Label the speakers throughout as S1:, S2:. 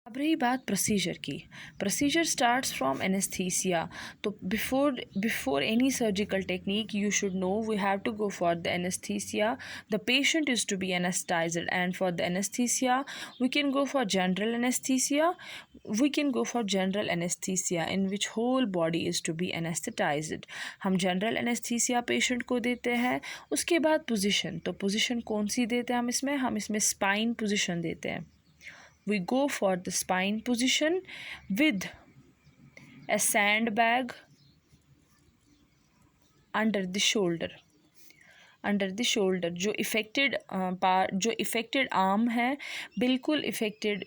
S1: अब रही बात प्रोसीजर की। Procedure starts from anaesthesia. तो before any surgical technique you should know we have to go for the anaesthesia. The patient is to be anesthetized, and for the anesthesia we can go for general anesthesia. We can go for general anesthesia in which whole body is to be anesthetized. हम general anaesthesia patient को देते हैं. उसके बाद position, तो position कौन सी देते हैं हम इसमें स्पाइन पोजीशन देते हैं. We go for the spine position with a sandbag under the shoulder. जो इफ़ेक्टेड आर्म है, बिल्कुल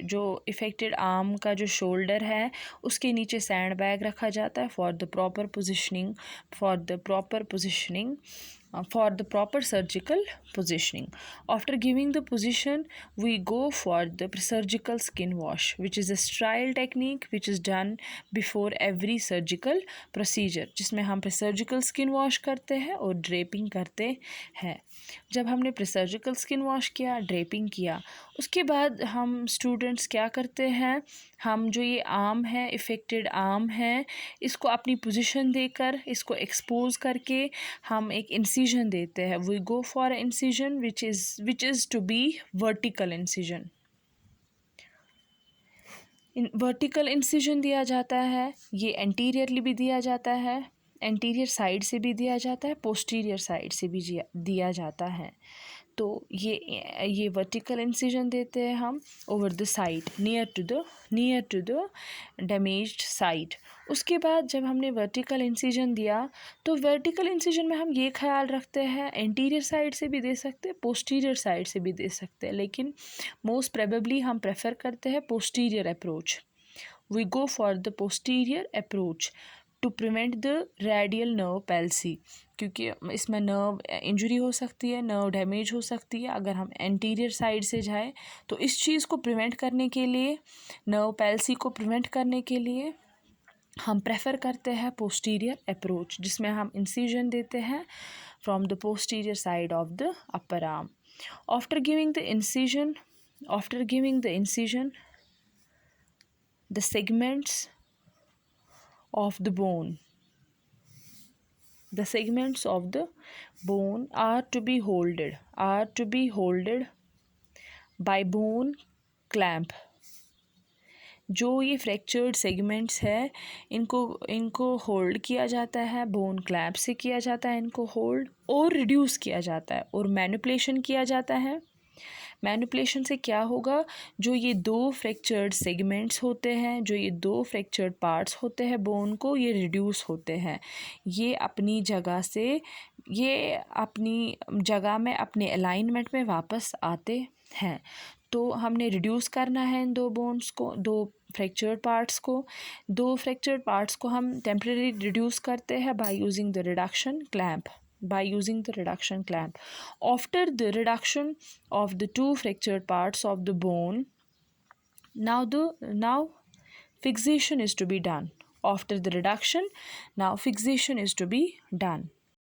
S1: जो इफ़ेक्टेड आर्म का जो शोल्डर है उसके नीचे सैंड बैग रखा जाता है for the proper positioning for the proper surgical positioning. After giving the position, we go for the surgical skin wash, which is a sterile technique which is done before every surgical procedure, जिसमें हम surgical skin wash करते हैं और draping करते हैं. जब हमने surgical skin wash किया, ड्रेपिंग किया, उसके बाद हम स्टूडेंट्स क्या करते हैं, हम जो ये आर्म है, इफ़ेक्टेड आर्म है, इसको अपनी पोजीशन देकर, इसको एक्सपोज करके हम एक इंसिजन देते हैं. We go for incision which is to be vertical incision. Vertical incision दिया जाता है. ये एंटीरियरली भी दिया जाता है, एंटीरियर साइड से भी दिया जाता है, पोस्टीरियर साइड से भी दिया जाता है. तो ये वर्टिकल इंसिजन देते हैं हम over the side near to the damaged side. उसके बाद जब हमने वर्टिकल इंसिजन दिया, तो वर्टिकल इंसिजन में हम ये ख्याल रखते हैं एंटीरियर साइड से भी दे सकते हैं, पोस्टीरियर साइड से भी दे सकते हैं, लेकिन मोस्ट प्रोबेबली हम प्रेफर करते हैं posterior approach. We go for the posterior approach to prevent the radial nerve palsy, क्योंकि इसमें नर्व इंजरी हो सकती है, नर्व डैमेज हो सकती है अगर हम एंटीरियर साइड से जाए. तो इस चीज़ को प्रिवेंट करने के लिए, नर्व पैल्सी को प्रिवेंट करने के लिए हम प्रेफर करते हैं पोस्टीरियर अप्रोच, जिसमें हम इंसिजन देते हैं from the posterior side of the upper arm. After giving the incision the segments of the bone are to be holded by bone clamp. जो ये फ्रैक्चर्ड सेगमेंट्स है, इनको होल्ड किया जाता है, बोन क्लैम्प से किया जाता है इनको होल्ड, और रिड्यूस किया जाता है और मैनिपुलेशन किया जाता है. मैनिपुलेशन से क्या होगा, जो ये दो फ्रैक्चर्ड सेगमेंट्स होते हैं, जो ये दो फ्रैक्चर्ड पार्ट्स होते हैं बोन को, ये रिड्यूस होते हैं. ये अपनी जगह में अपने अलाइनमेंट में वापस आते हैं. तो हमने रिड्यूस करना है इन दो बोन्स को, दो फ्रैक्चर्ड पार्ट्स को हम टेम्परेरी रिड्यूस करते हैं by using the reduction clamp. After the reduction of the two fractured parts of the bone, now fixation is to be done. After the reduction, now fixation is to be done.